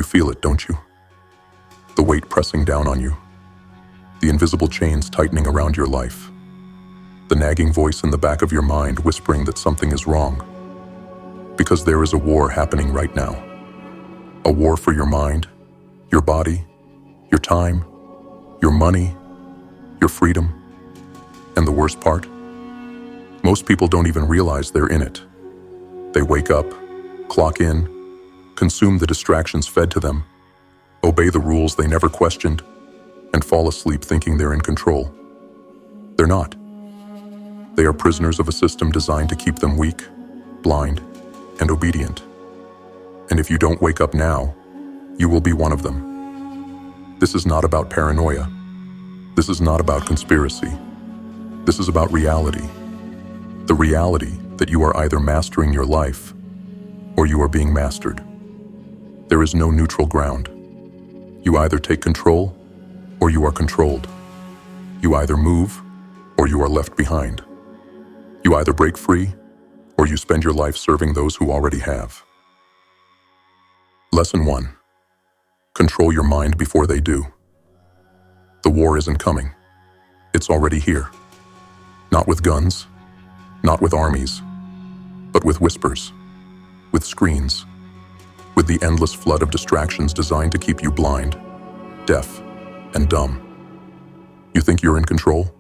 feel it, don't you? The weight pressing down on you. The invisible chains tightening around your life. The nagging voice in the back of your mind whispering that something is wrong. Because there is a war happening right now. A war for your mind, your body, your time, your money, your freedom. And the worst part? Most people don't even realize they're in it. They wake up, clock in, consume the distractions fed to them, obey the rules they never questioned, and fall asleep thinking they're in control. They're not. They are prisoners of a system designed to keep them weak, blind, and obedient. And if you don't wake up now, you will be one of them. This is not about paranoia. This is not about conspiracy. This is about reality. The reality that you are either mastering your life or you are being mastered. There is no neutral ground. You either take control or you are controlled. You either move or you are left behind. You either break free or you spend your life serving those who already have. Lesson 1. Control your mind before they do. The war isn't coming. It's already here. Not with guns, not with armies, but with whispers, with screens, with the endless flood of distractions designed to keep you blind, deaf, and dumb. You think you're in control?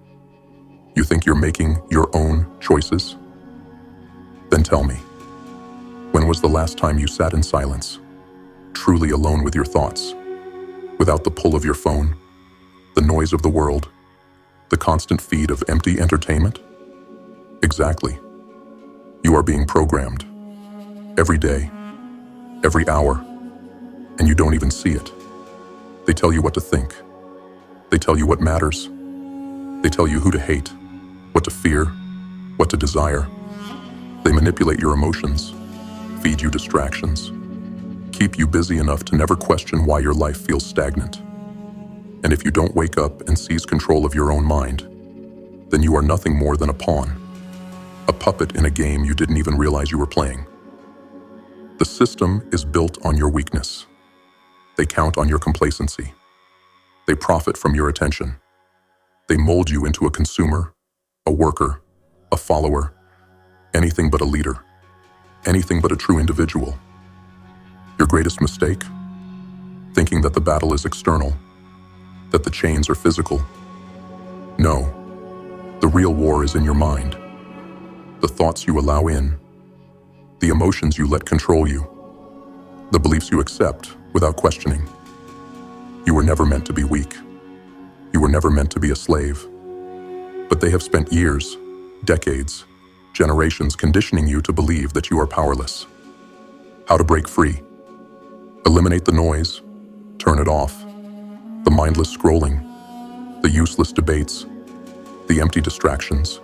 You think you're making your own choices? Then tell me, when was the last time you sat in silence, truly alone with your thoughts, without the pull of your phone, the noise of the world, the constant feed of empty entertainment? Exactly. You are being programmed. Every day, every hour, and you don't even see it. They tell you what to think. They tell you what matters. They tell you who to hate, what to fear, what to desire. They manipulate your emotions, feed you distractions, keep you busy enough to never question why your life feels stagnant. And if you don't wake up and seize control of your own mind, then you are nothing more than a pawn, a puppet in a game you didn't even realize you were playing. The system is built on your weakness. They count on your complacency. They profit from your attention. They mold you into a consumer, a worker, a follower, anything but a leader, anything but a true individual. Your greatest mistake? Thinking that the battle is external, that the chains are physical. No, the real war is in your mind. The thoughts you allow in, the emotions you let control you, the beliefs you accept without questioning. You were never meant to be weak. You were never meant to be a slave. But they have spent years, decades, generations conditioning you to believe that you are powerless. How to break free? Eliminate the noise, turn it off, the mindless scrolling, the useless debates, the empty distractions.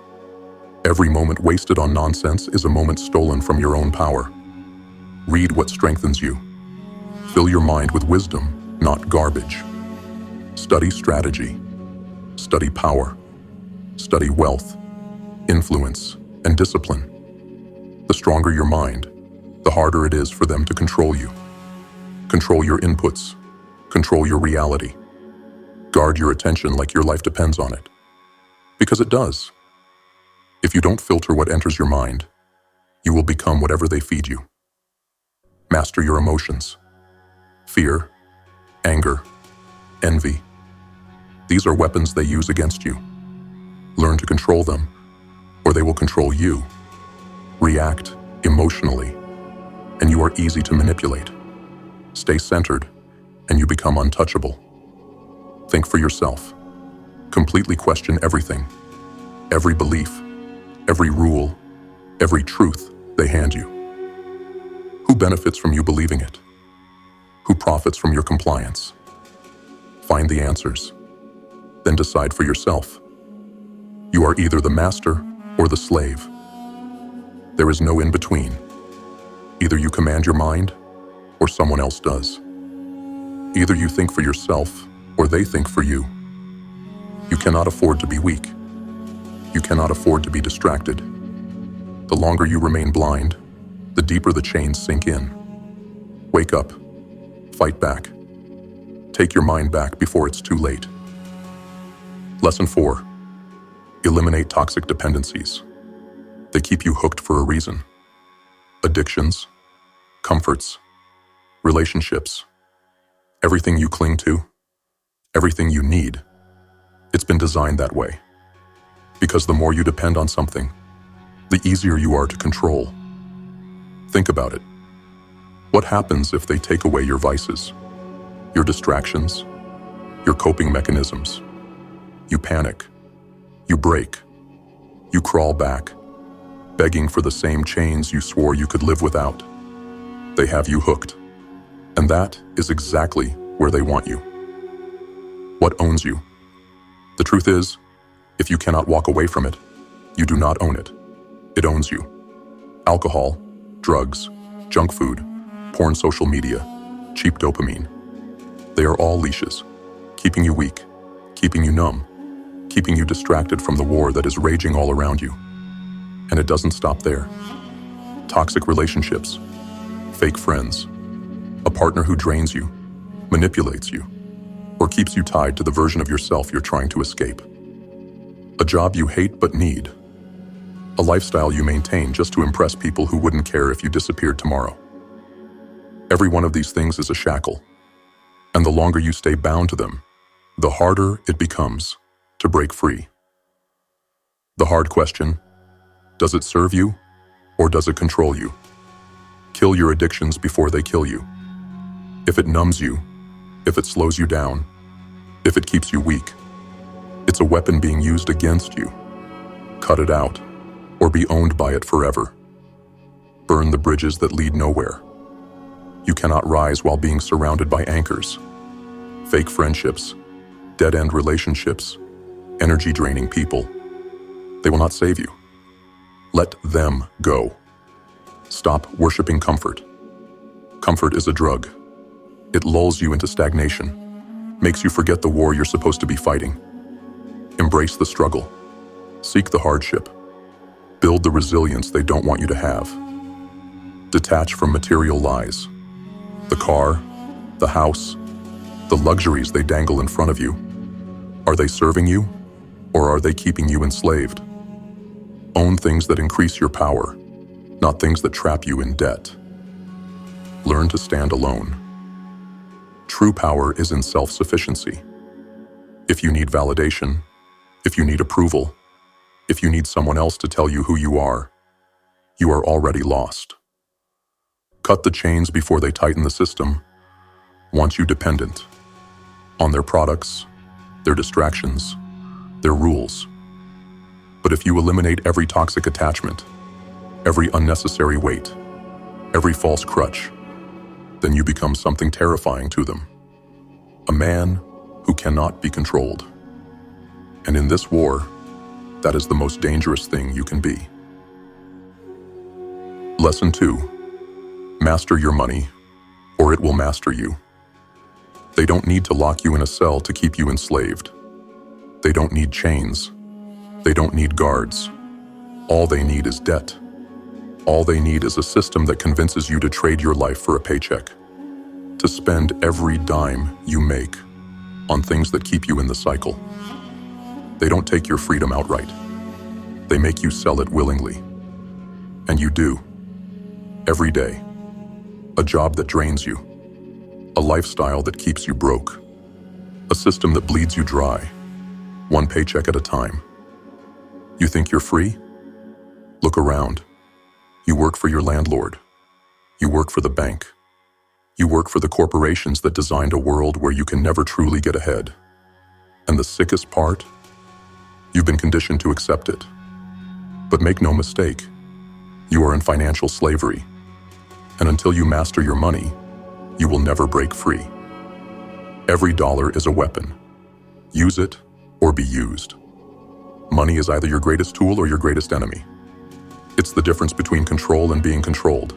Every moment wasted on nonsense is a moment stolen from your own power. Read what strengthens you. Fill your mind with wisdom, not garbage. Study strategy. Study power. Study wealth, influence, and discipline. The stronger your mind, the harder it is for them to control you. Control your inputs. Control your reality. Guard your attention like your life depends on it. Because it does. If you don't filter what enters your mind, you will become whatever they feed you. Master your emotions. Fear, anger, envy. These are weapons they use against you. Learn to control them, or they will control you. React emotionally, and you are easy to manipulate. Stay centered, and you become untouchable. Think for yourself. Completely question everything, every belief, every rule, every truth they hand you. Who benefits from you believing it? Who profits from your compliance? Find the answers, then decide for yourself. You are either the master or the slave. There is no in between. Either you command your mind or someone else does. Either you think for yourself or they think for you. You cannot afford to be weak. You cannot afford to be distracted. The longer you remain blind, the deeper the chains sink in. Wake up. Fight back. Take your mind back before it's too late. Lesson 4. Eliminate toxic dependencies. They keep you hooked for a reason. Addictions, comforts, relationships, everything you cling to, everything you need. It's been designed that way. Because the more you depend on something, the easier you are to control. Think about it. What happens if they take away your vices, your distractions, your coping mechanisms? You panic. You break. You crawl back, begging for the same chains you swore you could live without. They have you hooked. And that is exactly where they want you. What owns you? The truth is, if you cannot walk away from it, you do not own it. It owns you. Alcohol, drugs, junk food, porn, social media, cheap dopamine. They are all leashes, keeping you weak, keeping you numb, keeping you distracted from the war that is raging all around you. And it doesn't stop there. Toxic relationships, fake friends, a partner who drains you, manipulates you, or keeps you tied to the version of yourself you're trying to escape. A job you hate but need. A lifestyle you maintain just to impress people who wouldn't care if you disappeared tomorrow. Every one of these things is a shackle, and the longer you stay bound to them, the harder it becomes to break free. The hard question: does it serve you, or does it control you? Kill your addictions before they kill you. If it numbs you, if it slows you down, if it keeps you weak, it's a weapon being used against you. Cut it out, or be owned by it forever. Burn the bridges that lead nowhere. You cannot rise while being surrounded by anchors. Fake friendships, dead-end relationships, energy-draining people. They will not save you. Let them go. Stop worshiping comfort. Comfort is a drug. It lulls you into stagnation, makes you forget the war you're supposed to be fighting. Embrace the struggle. Seek the hardship. Build the resilience they don't want you to have. Detach from material lies. The car, the house, the luxuries they dangle in front of you. Are they serving you, or are they keeping you enslaved? Own things that increase your power, not things that trap you in debt. Learn to stand alone. True power is in self-sufficiency. If you need validation, if you need approval, if you need someone else to tell you who you are already lost. Cut the chains before they tighten the system. Want you dependent on their products, their distractions, their rules. But if you eliminate every toxic attachment, every unnecessary weight, every false crutch, then you become something terrifying to them. A man who cannot be controlled. And in this war, that is the most dangerous thing you can be. Lesson 2. Master your money, or it will master you. They don't need to lock you in a cell to keep you enslaved. They don't need chains. They don't need guards. All they need is debt. All they need is a system that convinces you to trade your life for a paycheck, to spend every dime you make on things that keep you in the cycle. They don't take your freedom outright. They make you sell it willingly. And you do. Every day. A job that drains you. A lifestyle that keeps you broke. A system that bleeds you dry, one paycheck at a time. You think you're free? Look around. You work for your landlord. You work for the bank. You work for the corporations that designed a world where you can never truly get ahead. And the sickest part? You've been conditioned to accept it. But make no mistake, you are in financial slavery. And until you master your money, you will never break free. Every dollar is a weapon. Use it or be used. Money is either your greatest tool or your greatest enemy. It's the difference between control and being controlled.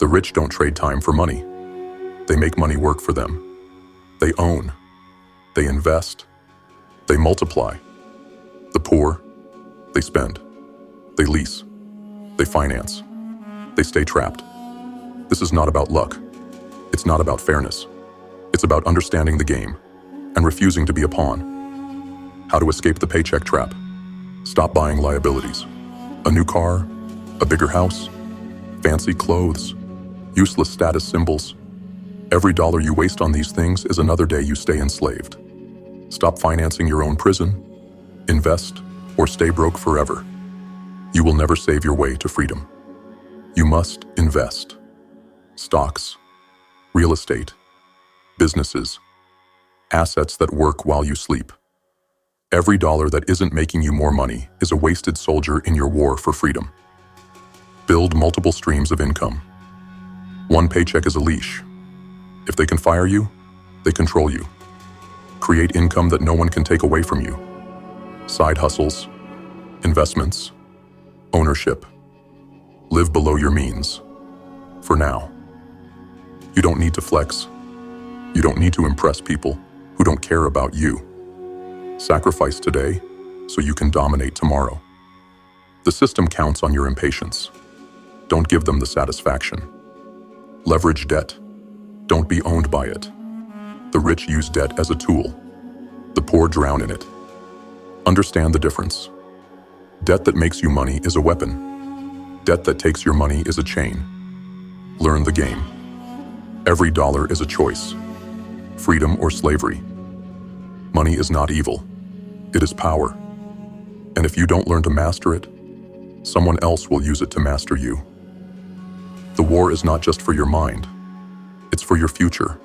The rich don't trade time for money. They make money work for them. They own. They invest. They multiply. The poor, they spend. They lease. They finance. They stay trapped. This is not about luck. It's It's not about fairness. It's about understanding the game and refusing to be a pawn. How to escape the paycheck trap. Stop buying liabilities. A new car, a bigger house, fancy clothes, useless status symbols. Every dollar you waste on these things is another day you stay enslaved. Stop financing your own prison, invest, or stay broke forever. You will never save your way to freedom. You must invest. Stocks, real estate, businesses, assets that work while you sleep. Every dollar that isn't making you more money is a wasted soldier in your war for freedom. Build multiple streams of income. One paycheck is a leash. If they can fire you, they control you. Create income that no one can take away from you. Side hustles, investments, ownership. Live below your means. For now. You don't need to flex. You don't need to impress people who don't care about you. Sacrifice today so you can dominate tomorrow. The system counts on your impatience. Don't give them the satisfaction. Leverage debt. Don't be owned by it. The rich use debt as a tool. The poor drown in it. Understand the difference. Debt that makes you money is a weapon. Debt that takes your money is a chain. Learn the game. Every dollar is a choice. Freedom or slavery. Money is not evil. It is power. And if you don't learn to master it, someone else will use it to master you. The war is not just for your mind. It's for your future,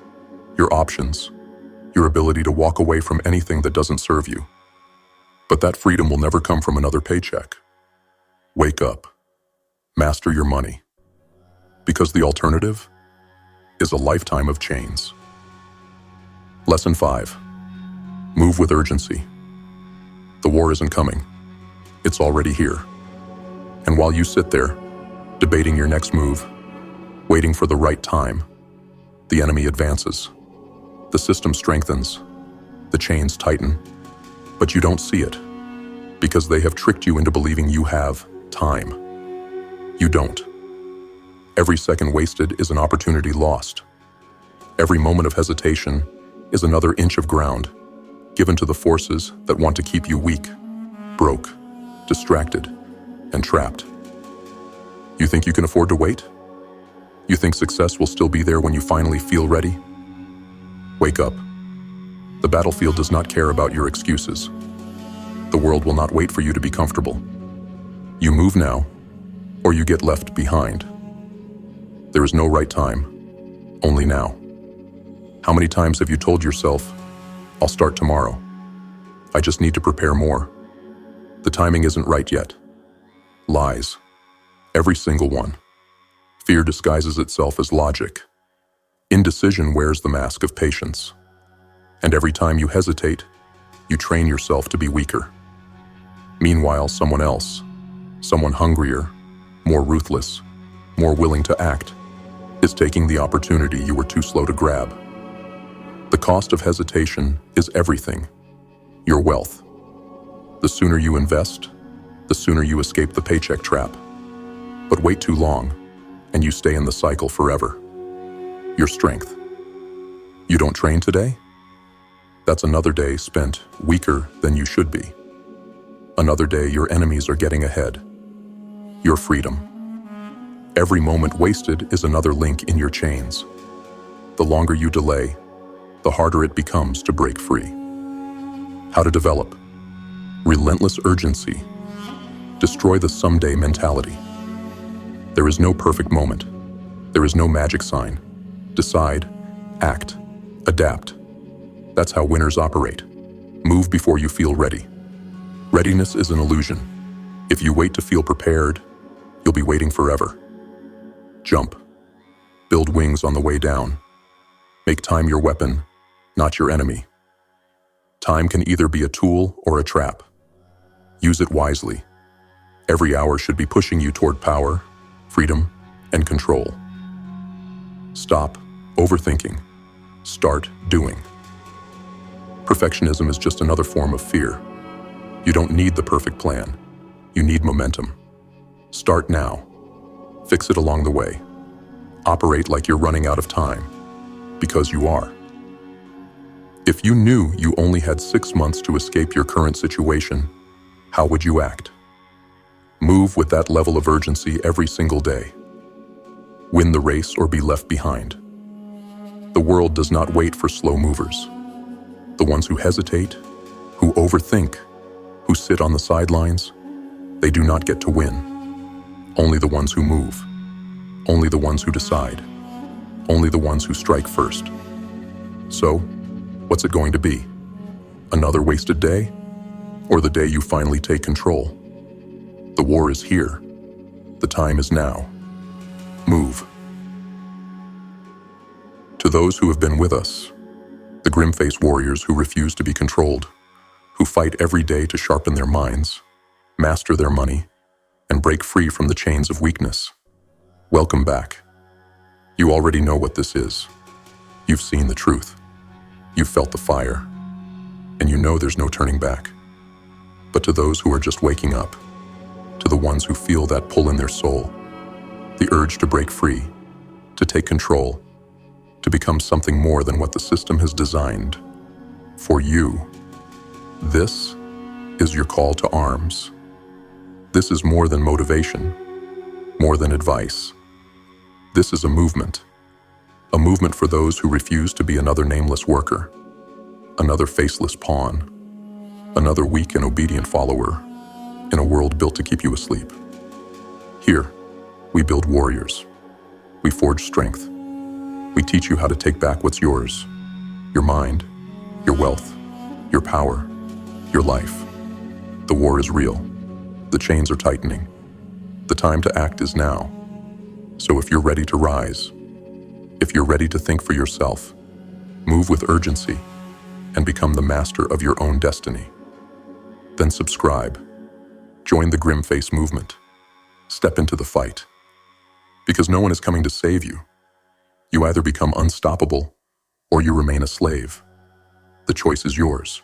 your options, your ability to walk away from anything that doesn't serve you. But that freedom will never come from another paycheck. Wake up. Master your money. Because the alternative is a lifetime of chains. Lesson 5. Move with urgency. The war isn't coming. It's already here. And while you sit there, debating your next move, waiting for the right time, the enemy advances. The system strengthens. The chains tighten. But you don't see it, because they have tricked you into believing you have time. You don't. Every second wasted is an opportunity lost. Every moment of hesitation is another inch of ground given to the forces that want to keep you weak, broke, distracted, and trapped. You think you can afford to wait? You think success will still be there when you finally feel ready? Wake up. The battlefield does not care about your excuses. The world will not wait for you to be comfortable. You move now, or you get left behind. There is no right time, only now. How many times have you told yourself, I'll start tomorrow. I just need to prepare more. The timing isn't right yet. Lies. Every single one. Fear disguises itself as logic. Indecision wears the mask of patience. And every time you hesitate, you train yourself to be weaker. Meanwhile, someone else, someone hungrier, more ruthless, more willing to act, is taking the opportunity you were too slow to grab. The cost of hesitation is everything. Your wealth. The sooner you invest, the sooner you escape the paycheck trap. But wait too long, and you stay in the cycle forever. Your strength. You don't train today? That's another day spent weaker than you should be. Another day your enemies are getting ahead. Your freedom. Every moment wasted is another link in your chains. The longer you delay, the harder it becomes to break free. How to develop. Relentless urgency. Destroy the someday mentality. There is no perfect moment. There is no magic sign. Decide, act, adapt. That's how winners operate. Move before you feel ready. Readiness is an illusion. If you wait to feel prepared, you'll be waiting forever. Jump. Build wings on the way down. Make time your weapon, not your enemy. Time can either be a tool or a trap. Use it wisely. Every hour should be pushing you toward power, freedom, and control. Stop overthinking. Start doing. Perfectionism is just another form of fear. You don't need the perfect plan. You need momentum. Start now. Fix it along the way. Operate like you're running out of time. because you are. If you knew you only had 6 months to escape your current situation, how would you act? Move with that level of urgency every single day. Win the race or be left behind. The world does not wait for slow movers. The ones who hesitate, who overthink, who sit on the sidelines, they do not get to win. Only the ones who move. Only the ones who decide. Only the ones who strike first. So, what's it going to be? Another wasted day? Or the day you finally take control? The war is here. The time is now. Move. To those who have been with us, the GrimFace warriors who refuse to be controlled, who fight every day to sharpen their minds, master their money, and break free from the chains of weakness, welcome back. You already know what this is. You've seen the truth. You've felt the fire. And you know there's no turning back. But to those who are just waking up, to the ones who feel that pull in their soul, the urge to break free, to take control, to become something more than what the system has designed, for you, this is your call to arms. This is more than motivation, more than advice. This is a movement for those who refuse to be another nameless worker, another faceless pawn, another weak and obedient follower in a world built to keep you asleep. Here, we build warriors. We forge strength. We teach you how to take back what's yours, your mind, your wealth, your power, your life. The war is real. The chains are tightening. The time to act is now. So if you're ready to rise, if you're ready to think for yourself, move with urgency, and become the master of your own destiny, then subscribe. Join the GrimFace movement. Step into the fight. Because no one is coming to save you. You either become unstoppable or you remain a slave. The choice is yours.